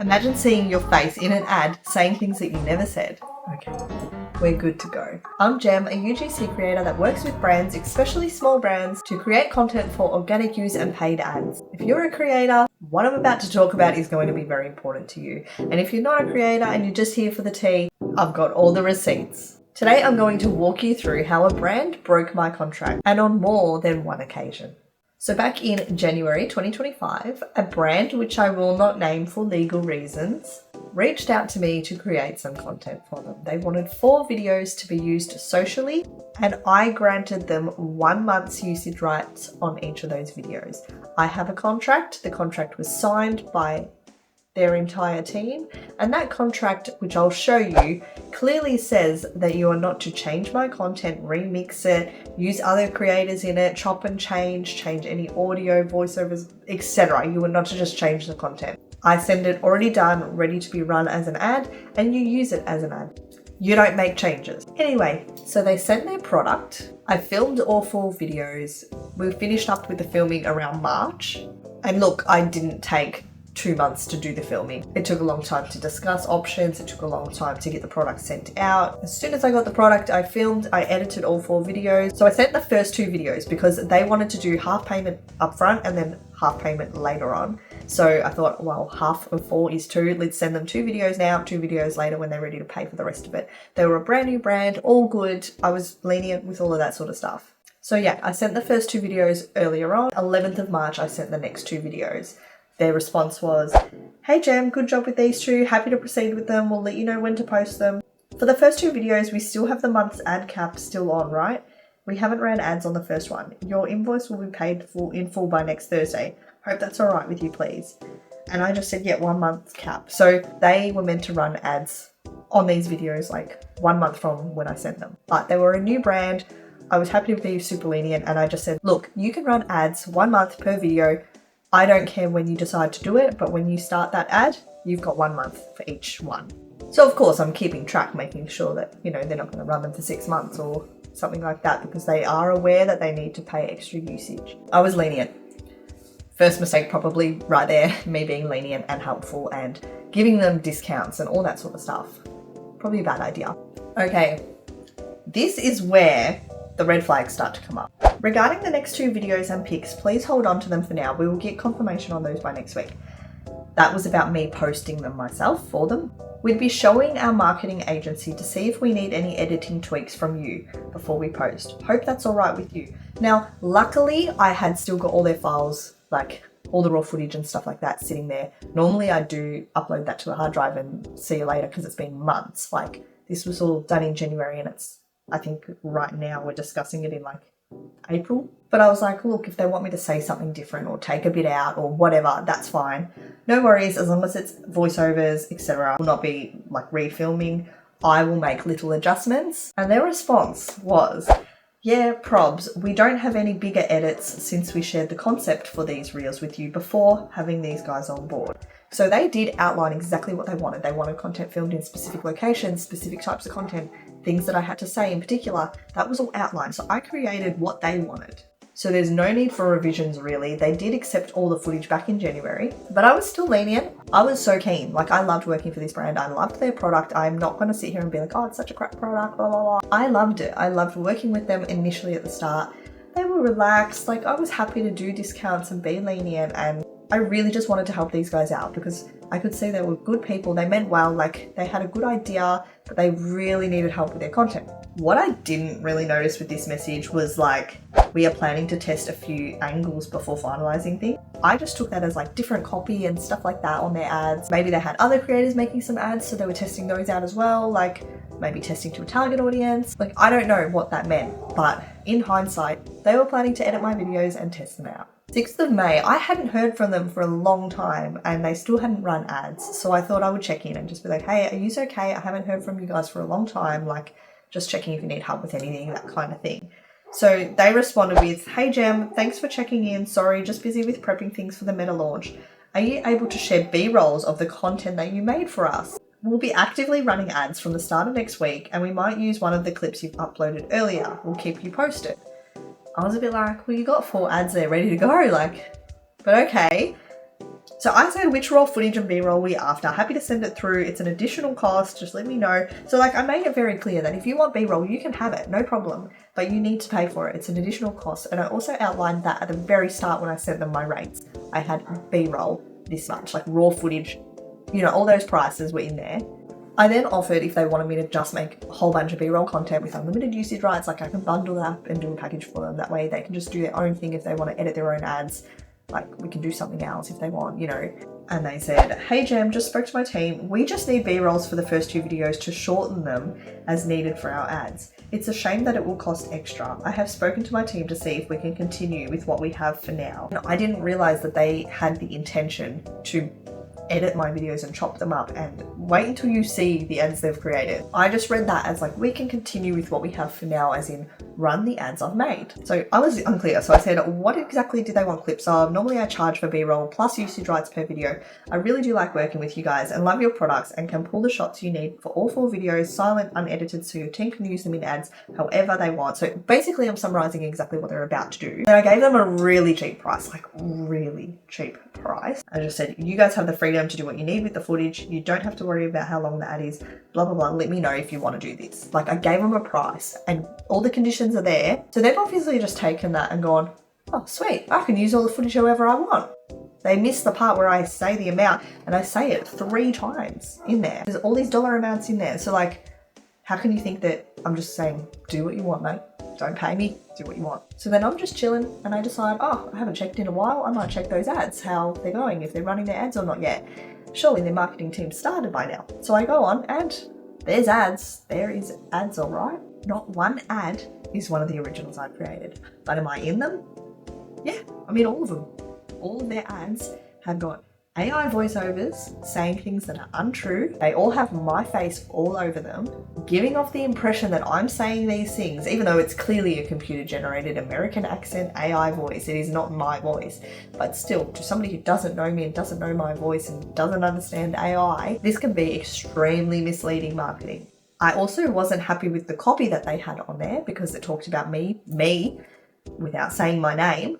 Imagine seeing your face in an ad saying things that you never said. Okay, we're good to go. I'm Jem, a UGC creator that works with brands, especially small brands, to create content for organic use and paid ads. If you're a creator, what I'm about to talk about is going to be very important to you. And if you're not a creator and you're just here for the tea, I've got all the receipts. Today I'm going to walk you through how a brand broke my contract, and on more than one occasion. So back in January 2025, a brand, which I will not name for legal reasons, reached out to me to create some content for them. They wanted 4 videos to be used socially, and I granted them 1 month's usage rights on each of those videos. I have a contract. The contract was signed by their entire team, and that contract, which I'll show you, clearly says that you are not to change my content, remix it, use other creators in it, chop and change any audio, voiceovers, etc. You are not to just change the content. I send it already done, ready to be run as an ad, and you use it as an ad. You don't make changes. Anyway, so they sent their product. I filmed all 4 videos. We finished up with the filming around March. And look, I didn't take 2 months to do the filming. It took a long time to discuss options. It took a long time to get the product sent out. As soon as I got the product, I filmed, I edited all 4 videos. So I sent the first 2 videos because they wanted to do half payment upfront and then half payment later on. So I thought, well, half of 4 is 2. Let's send them 2 videos now, 2 videos later when they're ready to pay for the rest of it. They were a brand new brand, all good. I was lenient with all of that sort of stuff. So yeah, I sent the first 2 videos earlier on. 11th of March, I sent the next 2 videos. Their response was, "Hey Jem, good job with these 2. Happy to proceed with them. We'll let you know when to post them. For the first 2 videos, we still have the month's ad cap still on, right? We haven't ran ads on the first one. Your invoice will be paid in full by next Thursday. Hope that's all right with you, please." And I just said, yeah, 1 month cap. So they were meant to run ads on these videos like 1 month from when I sent them. But they were a new brand. I was happy to be super lenient, and I just said, look, you can run ads 1 month per video. I don't care when you decide to do it, but when you start that ad, you've got 1 month for each one. So of course I'm keeping track, making sure that, they're not going to run them for 6 months or something like that, because they are aware that they need to pay extra usage. I was lenient. First mistake probably right there, me being lenient and helpful and giving them discounts and all that sort of stuff. Probably a bad idea. Okay, this is where the red flags start to come up. Regarding the next 2 videos and pics, please hold on to them for now. We will get confirmation on those by next week. That was about me posting them myself for them. We'd be showing our marketing agency to see if we need any editing tweaks from you before we post. Hope that's all right with you. Now, luckily, I had still got all their files, like all the raw footage and stuff like that sitting there. Normally I do upload that to a hard drive and see you later because it's been months. Like this was all done in January, and I think right now we're discussing it in like April. But I was like, look, if they want me to say something different or take a bit out or whatever, that's fine. No worries, as long as it's voiceovers, etc. Will not be like refilming. I will make little adjustments. And their response was, yeah, probs, we don't have any bigger edits since we shared the concept for these reels with you before having these guys on board. So they did outline exactly what they wanted. They wanted content filmed in specific locations, specific types of content, things that I had to say in particular. That was all outlined. So I created what they wanted. So there's no need for revisions really. They did accept all the footage back in January, but I was still lenient. I was so keen. Like I loved working for this brand. I loved their product. I'm not going to sit here and be like, oh, it's such a crap product, blah, blah, blah. I loved it. I loved working with them initially at the start. They were relaxed. Like I was happy to do discounts and be lenient, and I really just wanted to help these guys out because I could see they were good people. They meant well, like they had a good idea, but they really needed help with their content. What I didn't really notice with this message was like, we are planning to test a few angles before finalizing things. I just took that as like different copy and stuff like that on their ads. Maybe they had other creators making some ads, so they were testing those out as well. Like maybe testing to a target audience. Like I don't know what that meant, but in hindsight, they were planning to edit my videos and test them out. 6th of May, I hadn't heard from them for a long time and they still hadn't run ads. So I thought I would check in and just be like, hey, are you okay? I haven't heard from you guys for a long time. Like just checking if you need help with anything, that kind of thing. So they responded with, hey Jem, thanks for checking in. Sorry, just busy with prepping things for the meta launch. Are you able to share B-rolls of the content that you made for us? We'll be actively running ads from the start of next week, and we might use one of the clips you've uploaded earlier. We'll keep you posted. I was a bit like, well, you got 4 ads there ready to go, like, but okay. So I said, which raw footage and B-roll we after? Happy to send it through. It's an additional cost. Just let me know. So like I made it very clear that if you want B-roll, you can have it, no problem. But you need to pay for it. It's an additional cost. And I also outlined that at the very start when I sent them my rates. I had B-roll this much, like raw footage, you know, all those prices were in there. I then offered if they wanted me to just make a whole bunch of B-roll content with unlimited usage rights, like I can bundle that up and do a package for them. That way they can just do their own thing if they want to edit their own ads. Like we can do something else if they want, you know. And they said, hey Jem, just spoke to my team. We just need B-rolls for the first 2 videos to shorten them as needed for our ads. It's a shame that it will cost extra. I have spoken to my team to see if we can continue with what we have for now. And I didn't realize that they had the intention to edit my videos and chop them up and wait until you see the ads they've created. I just read that as like, we can continue with what we have for now, as in run the ads I've made. So I was unclear. So I said, what exactly do they want clips of? Normally I charge for B-roll plus usage rights per video. I really do like working with you guys and love your products and can pull the shots you need for all 4 videos, silent, unedited, so your team can use them in ads however they want. So basically I'm summarizing exactly what they're about to do. And I gave them a really cheap price, like really cheap price. I just said, you guys have the freedom to do what you need with the footage. You don't have to worry about how long the ad is, blah, blah, blah. Let me know if you want to do this. Like I gave them a price and all the conditions are there. So they've obviously just taken that and gone, oh, sweet, I can use all the footage however I want. They missed the part where I say the amount, and I say it 3 times in there. There's all these dollar amounts in there. So like, how can you think that I'm just saying, do what you want, mate? Don't pay me, do what you want. So then I'm just chilling and I decide, oh, I haven't checked in a while. I might check those ads, how they're going, if they're running their ads or not yet. Surely their marketing team started by now. So I go on and there's ads. There is ads, all right. Not one ad is one of the originals I've created. But am I in them? Yeah, I'm in all of them. All of their ads have got AI voiceovers saying things that are untrue. They all have my face all over them, giving off the impression that I'm saying these things, even though it's clearly a computer generated American accent AI voice. It is not my voice. But still, to somebody who doesn't know me and doesn't know my voice and doesn't understand AI, this can be extremely misleading marketing. I also wasn't happy with the copy that they had on there because it talked about me, without saying my name,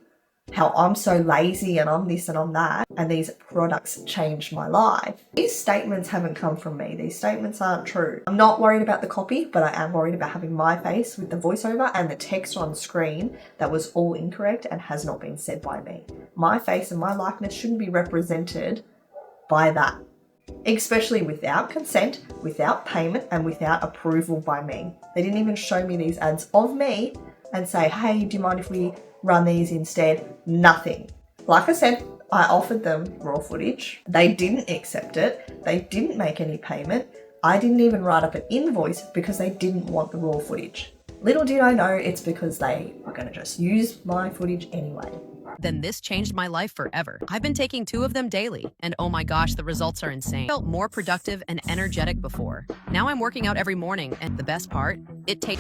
how I'm so lazy and I'm this and I'm that, and these products changed my life. These statements haven't come from me. These statements aren't true. I'm not worried about the copy, but I am worried about having my face with the voiceover and the text on screen that was all incorrect and has not been said by me. My face and my likeness shouldn't be represented by that, especially without consent, without payment, and without approval by me. They didn't even show me these ads of me and say, hey, do you mind if we run these instead? Nothing. Like I said, I offered them raw footage. They didn't accept it. They didn't make any payment. I didn't even write up an invoice because they didn't want the raw footage. Little did I know it's because they were going to just use my footage anyway. Then this changed my life forever. I've been taking 2 of them daily, and oh my gosh, the results are insane. I felt more productive and energetic before. Now I'm working out every morning, and the best part,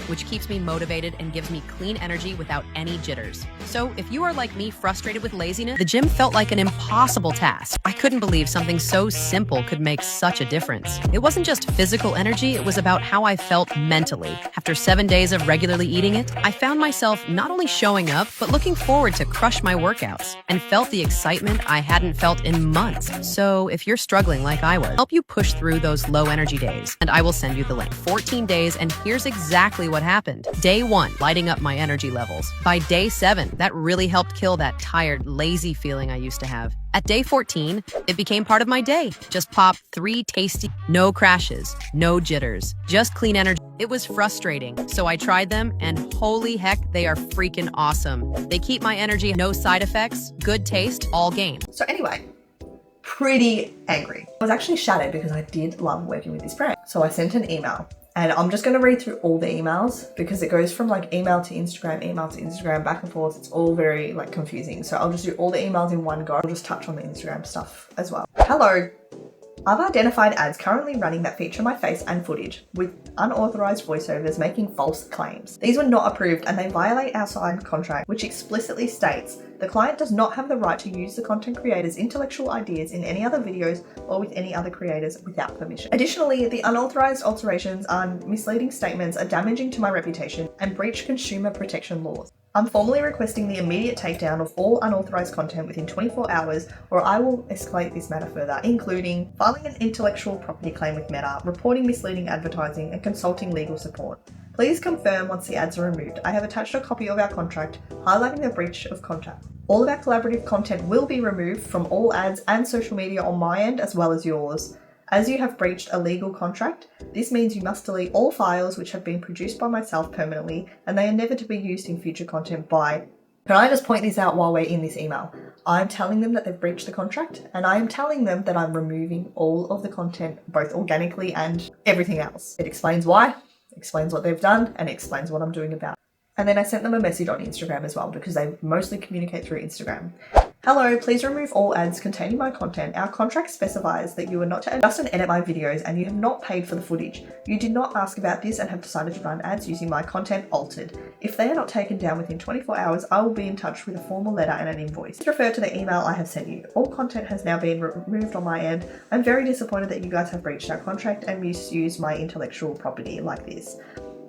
which keeps me motivated and gives me clean energy without any jitters. So if you are like me, frustrated with laziness, the gym felt like an impossible task. I couldn't believe something so simple could make such a difference. It wasn't just physical energy, it was about how I felt mentally. After 7 days of regularly eating it, I found myself not only showing up, but looking forward to crush my workouts and felt the excitement I hadn't felt in months. So if you're struggling like I was, help you push through those low energy days, and I will send you the link. 14 days, and here's exactly what happened. Day 1, lighting up my energy levels. By day 7, that really helped kill that tired, lazy feeling I used to have. At day 14, it became part of my day. Just pop 3 tasty, no crashes, no jitters, just clean energy. It was frustrating, so I tried them, and holy heck, they are freaking awesome. They keep my energy, no side effects, good taste, all game. So anyway, pretty angry. I was actually shattered because I did love working with this brand. So I sent an email. And I'm just going to read through all the emails because it goes from like email to Instagram, back and forth. It's all very like confusing. So I'll just do all the emails in one go. I'll just touch on the Instagram stuff as well. Hello. I've identified ads currently running that feature my face and footage with unauthorized voiceovers making false claims. These were not approved and they violate our signed contract, which explicitly states the client does not have the right to use the content creator's intellectual ideas in any other videos or with any other creators without permission. Additionally, the unauthorized alterations and misleading statements are damaging to my reputation and breach consumer protection laws. I'm formally requesting the immediate takedown of all unauthorized content within 24 hours, or I will escalate this matter further, including filing an intellectual property claim with Meta, reporting misleading advertising, and consulting legal support. Please confirm once the ads are removed. I have attached a copy of our contract highlighting the breach of contract. All of our collaborative content will be removed from all ads and social media on my end as well as yours. As you have breached a legal contract, this means you must delete all files which have been produced by myself permanently, and they are never to be used in future content by... Can I just point this out while we're in this email? I'm telling them that they've breached the contract, and I am telling them that I'm removing all of the content, both organically and everything else. It explains why, explains what they've done, and explains what I'm doing about it. And then I sent them a message on Instagram as well, because they mostly communicate through Instagram. Hello, please remove all ads containing my content. Our contract specifies that you are not to adjust and edit my videos, and you have not paid for the footage. You did not ask about this and have decided to run ads using my content altered. If they are not taken down within 24 hours, I will be in touch with a formal letter and an invoice. Please refer to the email I have sent you. All content has now been removed on my end. I'm very disappointed that you guys have breached our contract and misused my intellectual property like this,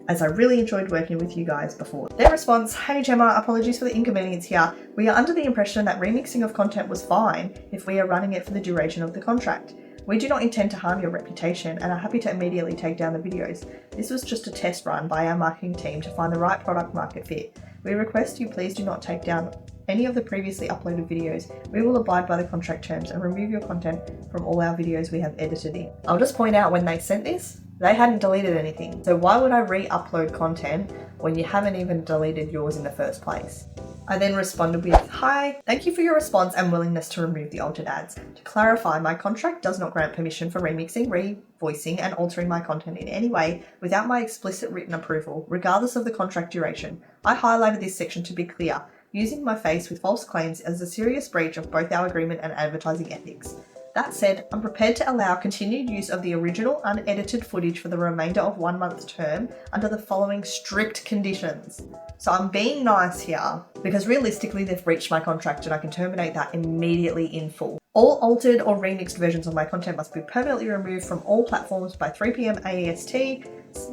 as I really enjoyed working with you guys before. Their response: hey Gemma, apologies for the inconvenience here. We are under the impression that remixing of content was fine if we are running it for the duration of the contract. We do not intend to harm your reputation and are happy to immediately take down the videos. This was just a test run by our marketing team to find the right product market fit. We request you please do not take down any of the previously uploaded videos. We will abide by the contract terms and remove your content from all our videos we have edited in. I'll just point out, when they sent this, they hadn't deleted anything. So why would I re-upload content when you haven't even deleted yours in the first place? I then responded with, hi, thank you for your response and willingness to remove the altered ads. To clarify, my contract does not grant permission for remixing, revoicing, and altering my content in any way without my explicit written approval, regardless of the contract duration. I highlighted this section to be clear, using my face with false claims as a serious breach of both our agreement and advertising ethics. That said, I'm prepared to allow continued use of the original unedited footage for the remainder of 1 month's term under the following strict conditions. So I'm being nice here because realistically they've breached my contract and I can terminate that immediately in full. All altered or remixed versions of my content must be permanently removed from all platforms by 3 p.m. AEST,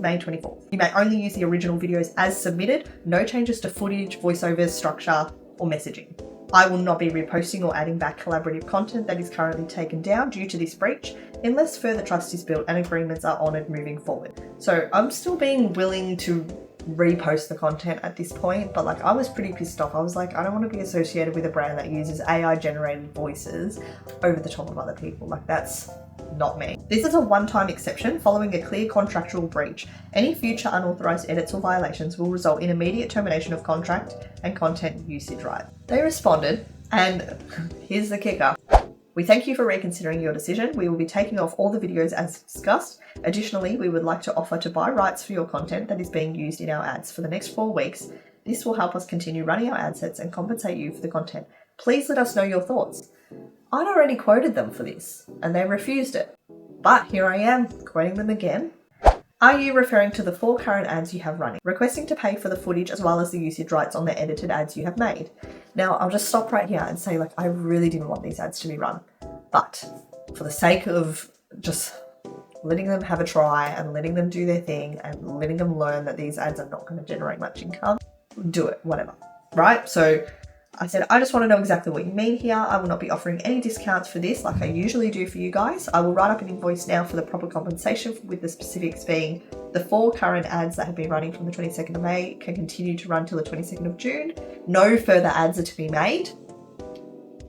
May 24th. You may only use the original videos as submitted, no changes to footage, voiceovers, structure, or messaging. I will not be reposting or adding back collaborative content that is currently taken down due to this breach, unless further trust is built and agreements are honoured moving forward. So I'm still being willing to repost the content at this point, but like I was pretty pissed off. I was like, I don't want to be associated with a brand that uses AI generated voices over the top of other people. Like, that's not me. This is a one-time exception following a clear contractual breach. Any future unauthorized edits or violations will result in immediate termination of contract and content usage rights. They responded, and here's the kicker. We thank you for reconsidering your decision. We will be taking off all the videos as discussed. Additionally, we would like to offer to buy rights for your content that is being used in our ads for the next 4 weeks. This will help us continue running our ad sets and compensate you for the content. Please let us know your thoughts. I'd already quoted them for this, and they refused it. But here I am, quoting them again. Are you referring to the 4 current ads you have running, requesting to pay for the footage as well as the usage rights on the edited ads you have made? Now, I'll just stop right here and say, like, I really didn't want these ads to be run. But for the sake of just letting them have a try and letting them do their thing and letting them learn that these ads are not going to generate much income, do it, whatever, right? So I said, I just want to know exactly what you mean here. I will not be offering any discounts for this like I usually do for you guys. I will write up an invoice now for the proper compensation, with the specifics being the 4 current ads that have been running from the 22nd of May can continue to run till the 22nd of June. No further ads are to be made.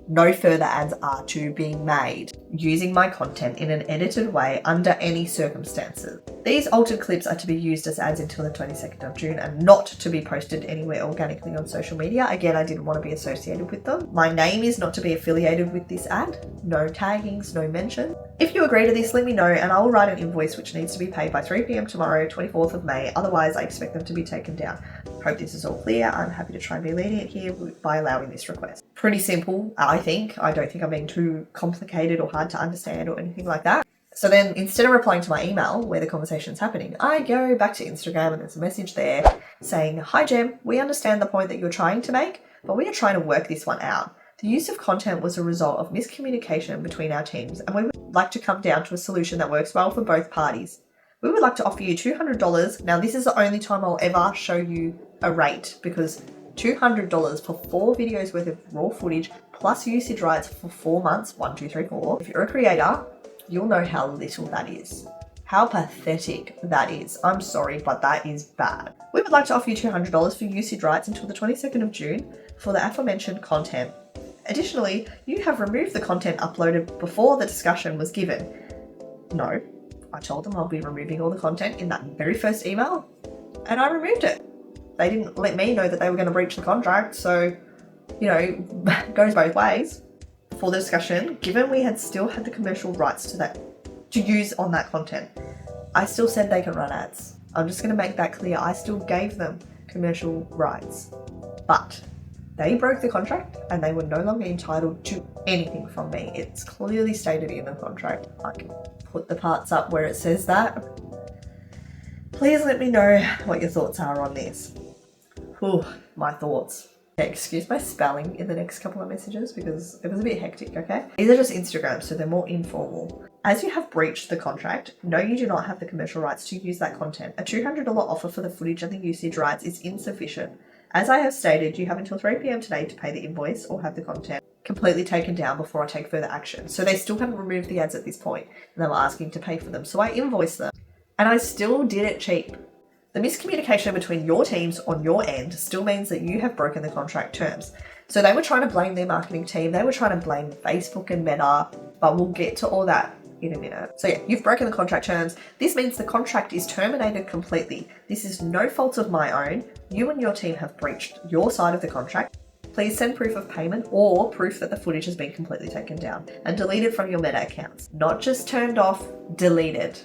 No further ads are to be made using my content in an edited way under any circumstances. These altered clips are to be used as ads until the 22nd of June and not to be posted anywhere organically on social media. Again, I didn't want to be associated with them. My name is not to be affiliated with this ad. No taggings, no mention. If you agree to this, let me know and I will write an invoice which needs to be paid by 3 p.m. tomorrow, 24th of May. Otherwise, I expect them to be taken down. Hope this is all clear. I'm happy to try and be lenient here by allowing this request. Pretty simple, I think. I don't think I'm being too complicated or hard to understand or anything like that. So then, instead of replying to my email where the conversation's happening, I go back to Instagram and there's a message there saying, hi Gem, we understand the point that you're trying to make, but we are trying to work this one out. The use of content was a result of miscommunication between our teams and we would like to come down to a solution that works well for both parties. We would like to offer you $200. Now, this is the only time I'll ever show you a rate because $200 for 4 videos worth of raw footage plus usage rights for 4 months, 1, 2, 3, 4. If you're a creator, you'll know how little that is. How pathetic that is. I'm sorry, but that is bad. We would like to offer you $200 for usage rights until the 22nd of June for the aforementioned content. Additionally, you have removed the content uploaded before the discussion was given. No, I told them I'll be removing all the content in that very first email, and I removed it. They didn't let me know that they were going to breach the contract, so, you know, it goes both ways. For the discussion, given we had still had the commercial rights to use on that content, I still said they can run ads. I'm just going to make that clear. I still gave them commercial rights, but they broke the contract and they were no longer entitled to anything from me. It's clearly stated in the contract. I can put the parts up where it says that. Please let me know what your thoughts are on this. Whew, my thoughts. Okay, excuse my spelling in the next couple of messages because it was a bit hectic, okay? These are just Instagram, so they're more informal. As you have breached the contract, no, you do not have the commercial rights to use that content. A $200 offer for the footage and the usage rights is insufficient. As I have stated, you have until 3 p.m. today to pay the invoice or have the content completely taken down before I take further action. So they still hadn't removed the ads at this point, and they were asking to pay for them. So I invoiced them, and I still did it cheap. The miscommunication between your teams on your end still means that you have broken the contract terms. So they were trying to blame their marketing team. They were trying to blame Facebook and Meta, but we'll get to all that in a minute. So yeah, you've broken the contract terms. This means the contract is terminated completely. This is no fault of my own. You and your team have breached your side of the contract. Please send proof of payment or proof that the footage has been completely taken down and deleted from your Meta accounts. Not just turned off, deleted.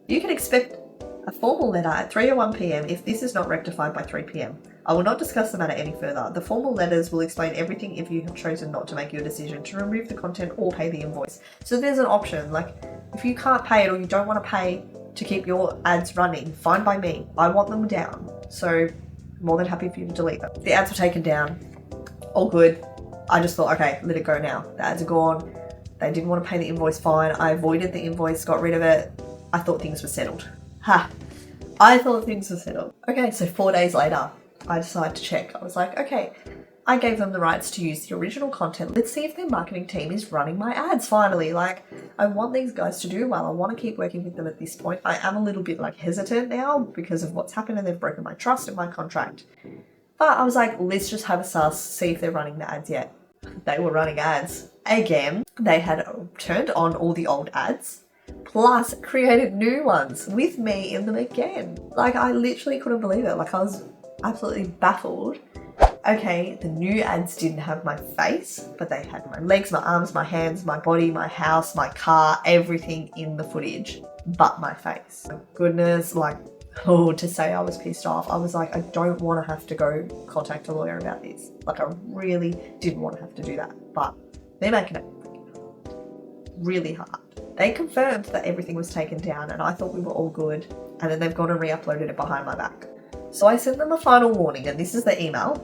You can expect a formal letter at 3:01 p.m. if this is not rectified by 3 p.m. I will not discuss the matter any further. The formal letters will explain everything if you have chosen not to make your decision to remove the content or pay the invoice. So there's an option, like if you can't pay it or you don't want to pay to keep your ads running, fine by me. I want them down. So more than happy for you to delete them. The ads were taken down, all good. I just thought, okay, let it go now. The ads are gone. They didn't want to pay the invoice, fine. I avoided the invoice, got rid of it. I thought things were settled. Ha! I thought things were settled. Okay, so 4 days later, I decided to check. I was like, okay, I gave them the rights to use the original content. Let's see if their marketing team is running my ads finally. Like, I want these guys to do well. I want to keep working with them at this point. I am a little bit like hesitant now because of what's happened and they've broken my trust in my contract. But I was like, let's just have a suss, see if they're running the ads yet. They were running ads. Again, they had turned on all the old ads, plus created new ones with me in them again. Like, I literally couldn't believe it. Like, I was absolutely baffled. Okay, the new ads didn't have my face, but they had my legs, my arms, my hands, my body, my house, my car, everything in the footage, but my face. My goodness, like, oh, to say I was pissed off. I was like, I don't want to have to go contact a lawyer about this. Like, I really didn't want to have to do that, but they're making it really hard. They confirmed that everything was taken down and I thought we were all good, and then they've gone and re-uploaded it behind my back. So I sent them a final warning, and this is the email.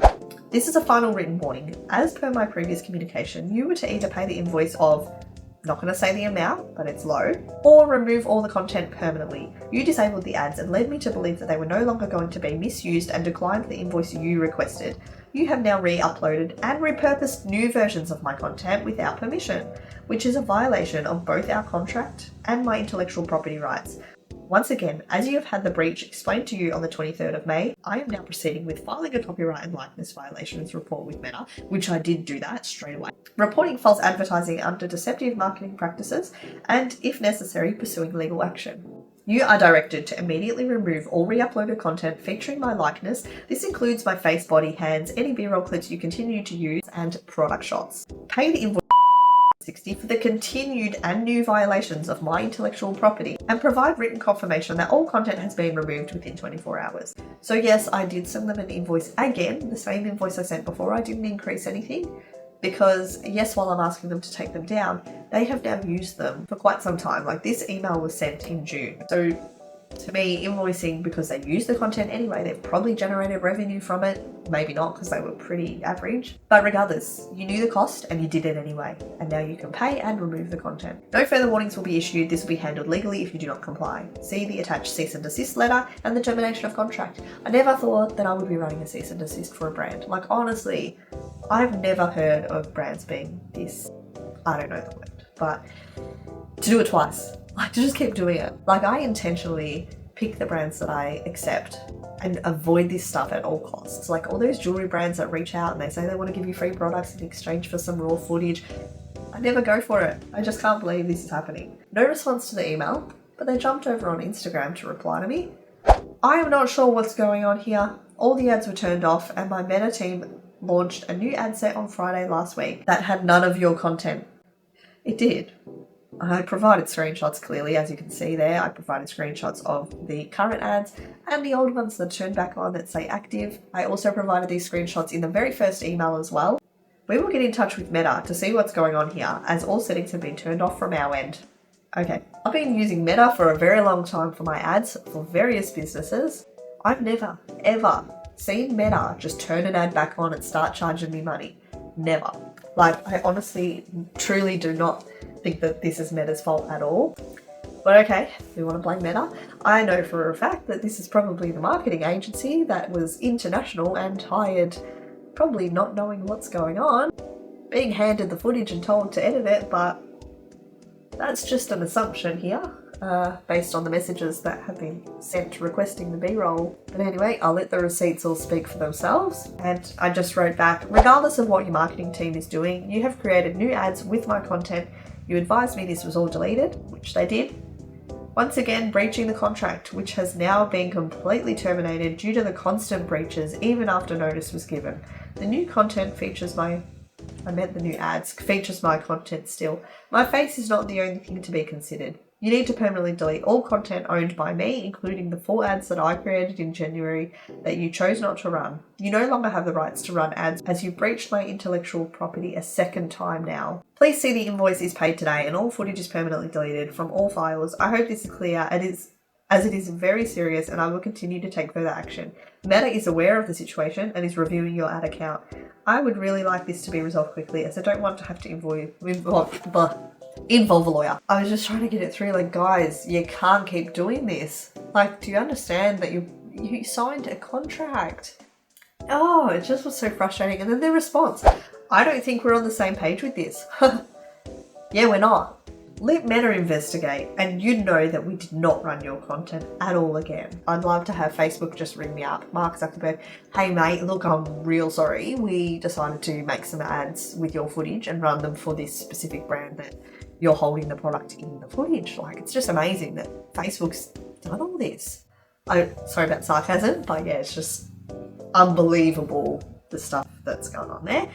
This is a final written warning. As per my previous communication, you were to either pay the invoice of, not going to say the amount, but it's low, or remove all the content permanently. You disabled the ads and led me to believe that they were no longer going to be misused and declined the invoice you requested. You have now re-uploaded and repurposed new versions of my content without permission, which is a violation of both our contract and my intellectual property rights. Once again, as you have had the breach explained to you on the 23rd of May, I am now proceeding with filing a copyright and likeness violations report with Meta, which I did do that straight away. Reporting false advertising under deceptive marketing practices, and if necessary, pursuing legal action. You are directed to immediately remove all re-uploaded content featuring my likeness. This includes my face, body, hands, any B-roll clips you continue to use, and product shots. Pay the invoice $60 for the continued and new violations of my intellectual property, and provide written confirmation that all content has been removed within 24 hours. So yes, I did send them an invoice again, the same invoice I sent before. I didn't increase anything because yes, while I'm asking them to take them down, they have now used them for quite some time. Like, this email was sent in June. So To me, invoicing because they use the content anyway, they've probably generated revenue from it. Maybe not because they were pretty average. But regardless, you knew the cost and you did it anyway. And now you can pay and remove the content. No further warnings will be issued. This will be handled legally if you do not comply. See the attached cease and desist letter and the termination of contract. I never thought that I would be running a cease and desist for a brand. Like, honestly, I've never heard of brands being this, I don't know the word, but to do it twice. Like, to just keep doing it. Like, I intentionally pick the brands that I accept and avoid this stuff at all costs. Like, all those jewelry brands that reach out and they say they want to give you free products in exchange for some raw footage, I never go for it. I just can't believe this is happening. No response to the email, but they jumped over on Instagram to reply to me. I am not sure what's going on here. All the ads were turned off and my Meta team launched a new ad set on Friday last week that had none of your content. It did. I provided screenshots clearly, as you can see there. I provided screenshots of the current ads and the old ones that turned back on that say active. I also provided these screenshots in the very first email as well. We will get in touch with Meta to see what's going on here, as all settings have been turned off from our end. Okay, I've been using Meta for a very long time for my ads for various businesses. I've never, ever seen Meta just turn an ad back on and start charging me money. Never. Like, I honestly, truly do not think that this is Meta's fault at all. But okay, we want to blame Meta. I know for a fact that this is probably the marketing agency that was international and hired, probably not knowing what's going on, being handed the footage and told to edit it, but that's just an assumption here, based on the messages that have been sent requesting the B-roll. But anyway, I'll let the receipts all speak for themselves. And I just wrote back, regardless of what your marketing team is doing, you have created new ads with my content. You advised me this was all deleted, which they did. Once again, breaching the contract, which has now been completely terminated due to the constant breaches, even after notice was given. The new content features the new ads features my content still. My face is not the only thing to be considered. You need to permanently delete all content owned by me, including the 4 ads that I created in January that you chose not to run. You no longer have the rights to run ads as you breached my intellectual property a second time now. Please see the invoice is paid today and all footage is permanently deleted from all files. I hope this is clear as it is very serious and I will continue to take further action. Meta is aware of the situation and is reviewing your ad account. I would really like this to be resolved quickly as I don't want to have to involve a lawyer. I was just trying to get it through, like, guys, you can't keep doing this. Like, do you understand that you signed a contract? Oh, it just was so frustrating. And then their response, I don't think we're on the same page with this. Yeah, we're not. Let Meta investigate and you'd know that we did not run your content at all again. I'd love to have Facebook just ring me up. Mark Zuckerberg, hey mate, look, I'm real sorry. We decided to make some ads with your footage and run them for this specific brand that you're holding the product in the footage. Like, it's just amazing that Facebook's done all this. Sorry about sarcasm, but yeah, it's just unbelievable the stuff that's going on there.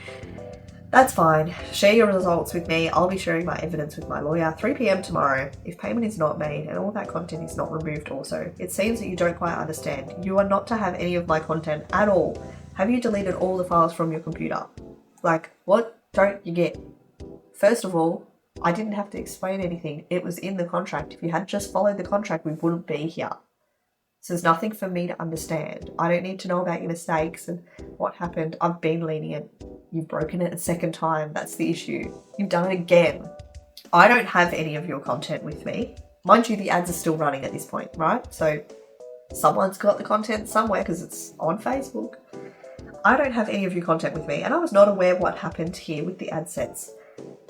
That's fine. Share your results with me. I'll be sharing my evidence with my lawyer 3 p.m. tomorrow. If payment is not made and all that content is not removed also, it seems that you don't quite understand. You are not to have any of my content at all. Have you deleted all the files from your computer? Like, what don't you get? First of all, I didn't have to explain anything. It was in the contract. If you had just followed the contract, we wouldn't be here. So there's nothing for me to understand. I don't need to know about your mistakes and what happened. I've been lenient. You've broken it a second time. That's the issue. You've done it again. I don't have any of your content with me. Mind you, the ads are still running at this point, right? So someone's got the content somewhere because it's on Facebook. I don't have any of your content with me and I was not aware of what happened here with the ad sets.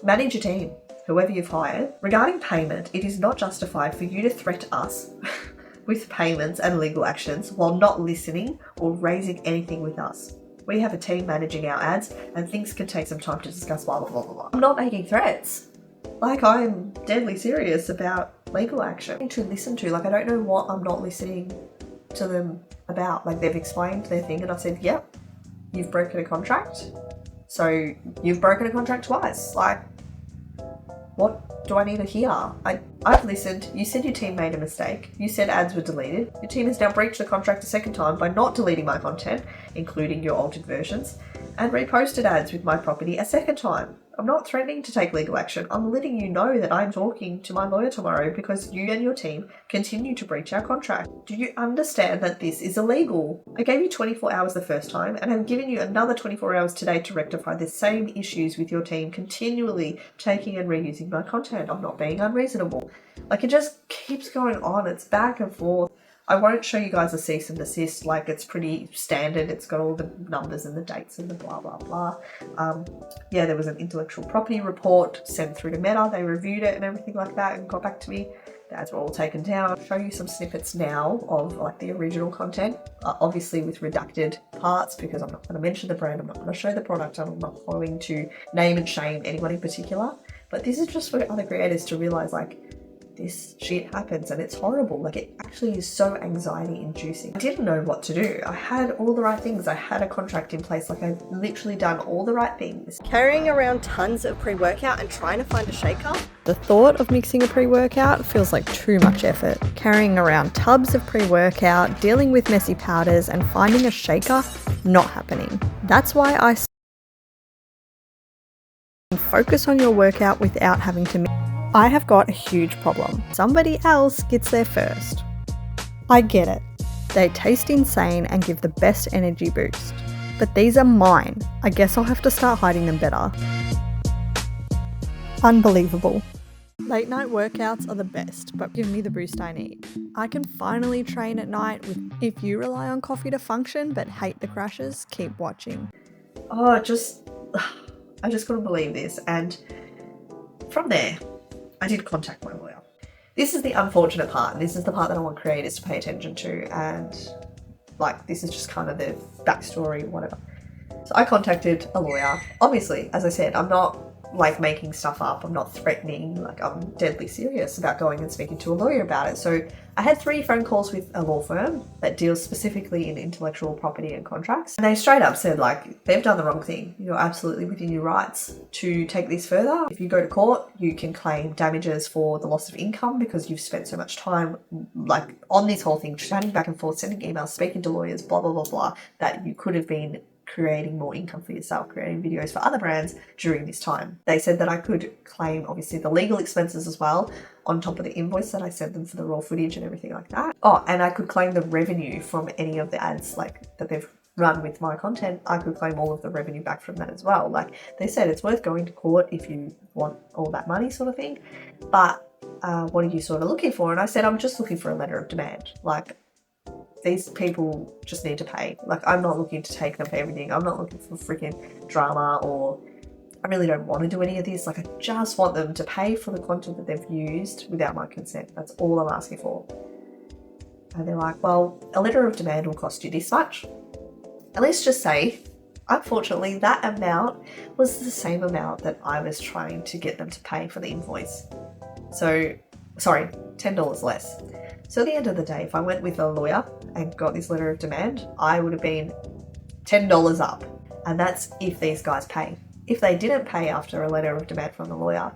Manage your team, whoever you've hired. Regarding payment, it is not justified for you to threat us with payments and legal actions while not listening or raising anything with us. We have a team managing our ads and things can take some time to discuss blah, blah, blah, blah, blah. I'm not making threats. Like, I'm deadly serious about legal action to listen to. Like, I don't know what I'm not listening to them about. Like, they've explained their thing and I said, yep, you've broken a contract. So you've broken a contract twice. Like, what do I need to hear? I've listened. You said your team made a mistake. You said ads were deleted. Your team has now breached the contract a second time by not deleting my content, including your altered versions. and reposted ads with my property a second time. I'm not threatening to take legal action. I'm letting you know that I'm talking to my lawyer tomorrow because you and your team continue to breach our contract. Do you understand that this is illegal? I gave you 24 hours the first time and I'm giving you another 24 hours today to rectify the same issues with your team continually taking and reusing my content. I'm not being unreasonable. Like, it just keeps going on. It's back and forth. I won't show you guys a cease and desist, like it's pretty standard. It's got all the numbers and the dates and the blah, blah, blah. Yeah, there was an intellectual property report sent through to Meta. They reviewed it and everything like that and got back to me. The ads were all taken down. I'll show you some snippets now of like the original content, obviously with redacted parts because I'm not going to mention the brand, I'm not going to show the product, and I'm not going to name and shame anyone in particular. But this is just for other creators to realize, like, this shit happens and it's horrible. Like, it actually is so anxiety inducing. I didn't know what to do. I had all the right things. I had a contract in place. Like, I've literally done all the right things. Carrying around tons of pre-workout and trying to find a shaker. The thought of mixing a pre-workout feels like too much effort. Carrying around tubs of pre-workout, dealing with messy powders, and finding a shaker, not happening. That's why I focus on your workout without having to mix. I have got a huge problem. Somebody else gets there first. I get it. They taste insane and give the best energy boost. But these are mine. I guess I'll have to start hiding them better. Unbelievable. Late night workouts are the best, but give me the boost I need. I can finally train at night with. If you rely on coffee to function but hate the crashes, keep watching. Oh, I just couldn't believe this. And from there, I did contact my lawyer. This is the unfortunate part. This is the part that I want creators to pay attention to. And like, this is just kind of the backstory, whatever. So I contacted a lawyer. Obviously, as I said, I'm not like making stuff up. I'm not threatening. Like, I'm deadly serious about going and speaking to a lawyer about it. So I had 3 phone calls with a law firm that deals specifically in intellectual property and contracts. And they straight up said, like, they've done the wrong thing. You're absolutely within your rights to take this further. If you go to court, you can claim damages for the loss of income because you've spent so much time like on this whole thing, chatting back and forth, sending emails, speaking to lawyers, blah, blah, blah, blah, that you could have been creating more income for yourself, creating videos for other brands during this time. They said that I could claim obviously the legal expenses as well on top of the invoice that I sent them for the raw footage and everything like that. Oh, and I could claim the revenue from any of the ads like that they've run with my content. I could claim all of the revenue back from that as well. Like, they said it's worth going to court if you want all that money, sort of thing. But what are you sort of looking for? And I said, I'm just looking for a letter of demand. Like, these people just need to pay. Like, I'm not looking to take them for everything. I'm not looking for freaking drama, or I really don't want to do any of this. Like, I just want them to pay for the content that they've used without my consent. That's all I'm asking for. And they're like, well, a letter of demand will cost you this much. And let's just say, unfortunately, that amount was the same amount that I was trying to get them to pay for the invoice. So, sorry, $10 less. So at the end of the day, if I went with a lawyer and got this letter of demand, I would have been $10 up. And that's if these guys pay. If they didn't pay after a letter of demand from the lawyer,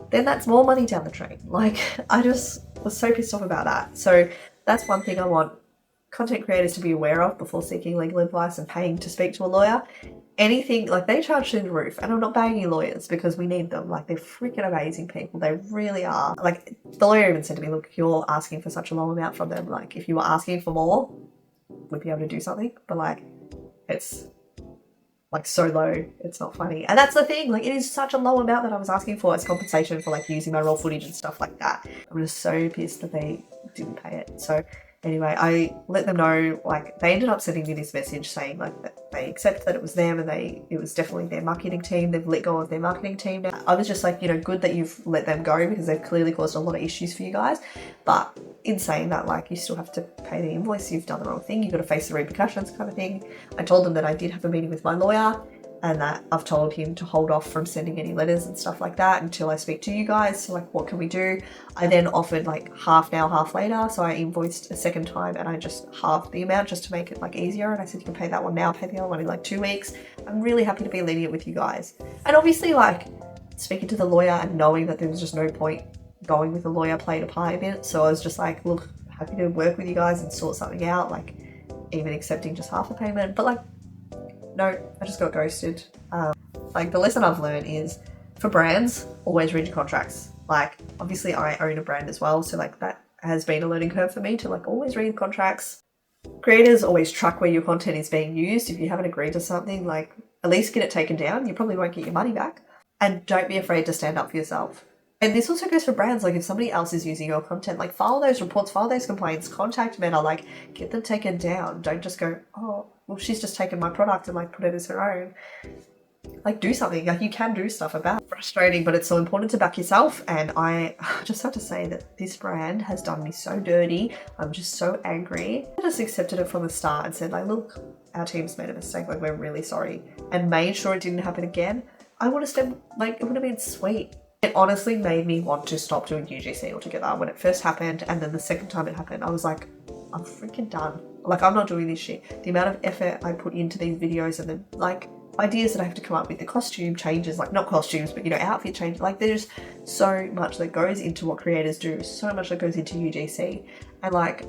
then that's more money down the drain. Like, I just was so pissed off about that. So that's one thing I want content creators to be aware of before seeking legal advice and paying to speak to a lawyer. Anything, like, they charge through the roof, and I'm not banging lawyers because we need them. Like, they're freaking amazing people. They really are. Like, the lawyer even said to me, look, you're asking for such a low amount from them. Like, if you were asking for more, we'd be able to do something. But like, it's like so low, it's not funny. And that's the thing, like, it is such a low amount that I was asking for as compensation for like using my raw footage and stuff like that. I'm just so pissed that they didn't pay it. So anyway, I let them know, like, they ended up sending me this message saying like that they accept that it was them and it was definitely their marketing team. They've let go of their marketing team now. I was just like, you know, good that you've let them go because they've clearly caused a lot of issues for you guys. But in saying that, like, you still have to pay the invoice. You've done the wrong thing. You've got to face the repercussions, kind of thing. I told them that I did have a meeting with my lawyer and that I've told him to hold off from sending any letters and stuff like that until I speak to you guys. So like, what can we do? I then offered like half now, half later. So I invoiced a second time and I just halved the amount just to make it like easier. And I said, you can pay that one now, pay the other one in like 2 weeks. I'm really happy to be lenient with you guys. And obviously, like, speaking to the lawyer and knowing that there was just no point going with the lawyer played a part in it. So I was just like, look, happy to work with you guys and sort something out, like even accepting just half a payment. But like, No, I just got ghosted. Like the lesson I've learned is for brands, always read your contracts. Like obviously I own a brand as well, so like that has been a learning curve for me to like always read contracts. Creators always track where your content is being used. If you haven't agreed to something, like at least get it taken down. You probably won't get your money back. And don't be afraid to stand up for yourself. And this also goes for brands. Like if somebody else is using your content, like file those reports, file those complaints, contact Meta, like get them taken down. Don't just go, oh, well, she's just taken my product and like put it as her own. Like do something. Like you can do stuff about it. Frustrating, but it's so important to back yourself. And I just have to say that this brand has done me so dirty. I'm just so angry. I just accepted it from the start and said like, look, our team's made a mistake. Like we're really sorry, and made sure it didn't happen again. I would have said like it would have been sweet. It honestly made me want to stop doing UGC altogether when it first happened, and then the second time it happened, I was like, I'm freaking done. Like I'm not doing this shit. The amount of effort I put into these videos and then like ideas that I have to come up with, the costume changes, like not costumes, but you know, outfit changes. Like there's so much that goes into what creators do, so much that goes into UGC. And like,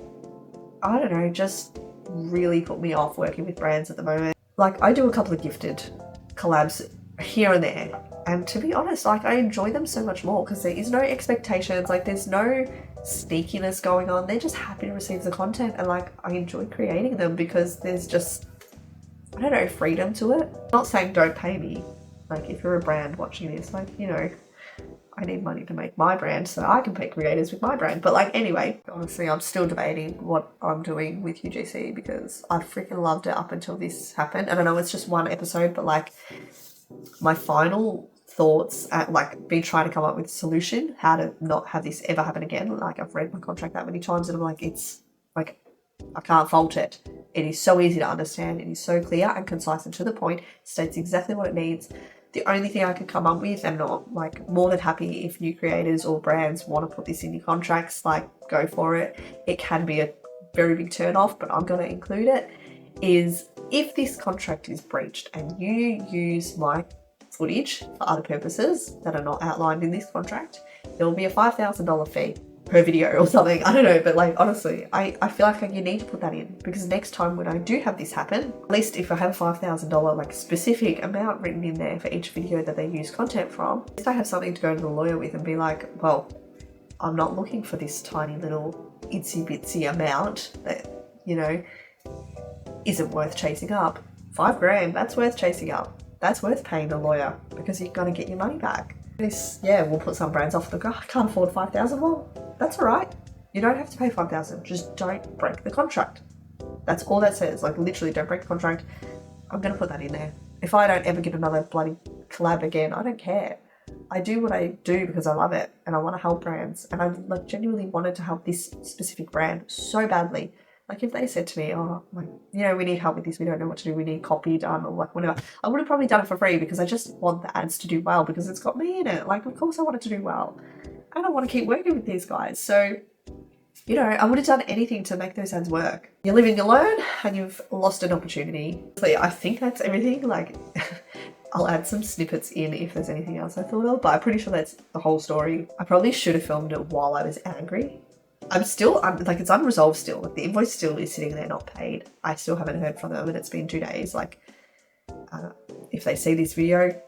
I don't know, just really put me off working with brands at the moment. Like I do a couple of gifted collabs here and there. And to be honest, like I enjoy them so much more because there is no expectations, like there's no sneakiness going on. They're just happy to receive the content, and like I enjoy creating them because there's just, I don't know, freedom to it. I'm not saying don't pay me. Like if you're a brand watching this, like, you know, I need money to make my brand so I can pay creators with my brand. But like anyway, honestly, I'm still debating what I'm doing with UGC because I freaking loved it up until this happened. And I know it's just one episode, but like my final thoughts at like been trying to come up with a solution how to not have this ever happen again. Like I've read my contract that many times and I'm like, it's like I can't fault it. It is so easy to understand. It is so clear and concise and to the point. It states exactly what it needs. The only thing I could come up with, and not like more than happy if new creators or brands want to put this in your contracts, like go for it. It can be a very big turn off, but I'm going to include it, is if this contract is breached and you use my footage for other purposes that are not outlined in this contract, there will be a $5,000 fee per video or something. I don't know, but like honestly, I feel like you need to put that in because next time when I do have this happen, at least if I have a $5,000 like specific amount written in there for each video that they use content from, at least I have something to go to the lawyer with and be like, well, I'm not looking for this tiny little itsy bitsy amount that, you know, isn't worth chasing up. $5,000, that's worth chasing up. That's worth paying the lawyer because you're going to get your money back. This, yeah, we'll put some brands off the go, I can't afford $5,000. Well, that's all right. You don't have to pay $5,000. Just don't break the contract. That's all that says. Like literally, don't break the contract. I'm going to put that in there. If I don't ever get another bloody collab again, I don't care. I do what I do because I love it and I want to help brands. And I like genuinely wanted to help this specific brand so badly. Like if they said to me, oh, like, you know, we need help with this, we don't know what to do, we need copy done or like whatever, I would have probably done it for free because I just want the ads to do well because it's got me in it. Like, of course I want it to do well. And I want to keep working with these guys. So, you know, I would have done anything to make those ads work. You live and you learn and you've lost an opportunity. So yeah, I think that's everything. Like, I'll add some snippets in if there's anything else I thought of, but I'm pretty sure that's the whole story. I probably should have filmed it while I was angry. I'm like, it's unresolved still. Like the invoice still is sitting there not paid. I still haven't heard from them and it's been 2 days. Like, if they see this video,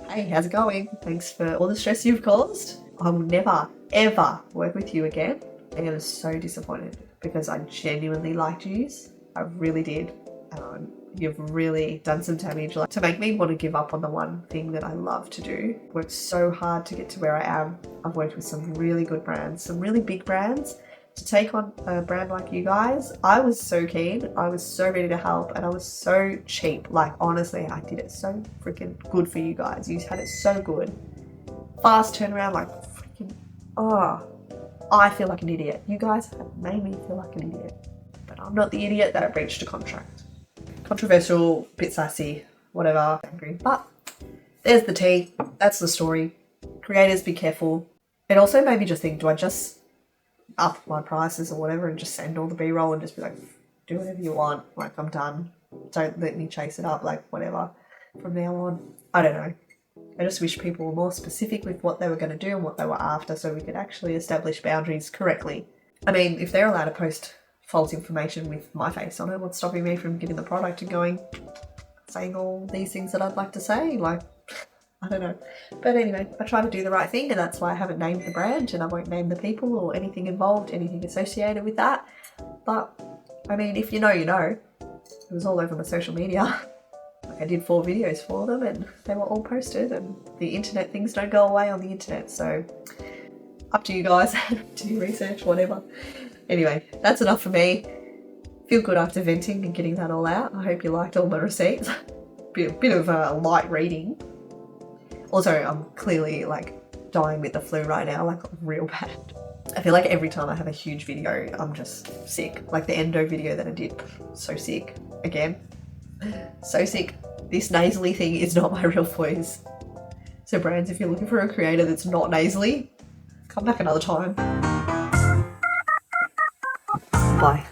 hey, how's it going? Thanks for all the stress you've caused. I will never, ever work with you again. I am so disappointed because I genuinely liked you. I really did. You've really done some damage, like, to make me want to give up on the one thing that I love to do. Worked so hard to get to where I am. I've worked with some really good brands, some really big brands. To take on a brand like you guys, I was so keen. I was so ready to help and I was so cheap. Like honestly, I did it so freaking good for you guys. You had it so good. Fast turnaround, like freaking, oh, I feel like an idiot. You guys have made me feel like an idiot. But I'm not the idiot that breached a contract. Controversial, bit sassy, whatever, angry. But there's the tea. That's the story. Creators, be careful. It also made me just think, do I just up my prices or whatever and just send all the B-roll and just be like, do whatever you want. Like, I'm done. Don't let me chase it up, like, whatever. From now on, I don't know. I just wish people were more specific with what they were going to do and what they were after so we could actually establish boundaries correctly. I mean, if they're allowed to post false information with my face on it, what's stopping me from getting the product and going, saying all these things that I'd like to say. Like, I don't know. But anyway, I try to do the right thing, and that's why I haven't named the brand, and I won't name the people or anything involved, anything associated with that. But, I mean, if you know, you know. It was all over my social media. Like, I did 4 videos for them, and they were all posted, and the internet things don't go away on the internet, so up to you guys. Do your research, whatever. Anyway, that's enough for me. Feel good after venting and getting that all out. I hope you liked all my receipts. Bit of light reading. Also, I'm clearly like dying with the flu right now, like real bad. I feel like every time I have a huge video, I'm just sick. Like the endo video that I did, so sick. Again, so sick. This nasally thing is not my real voice. So brands, if you're looking for a creator that's not nasally, come back another time. Bye.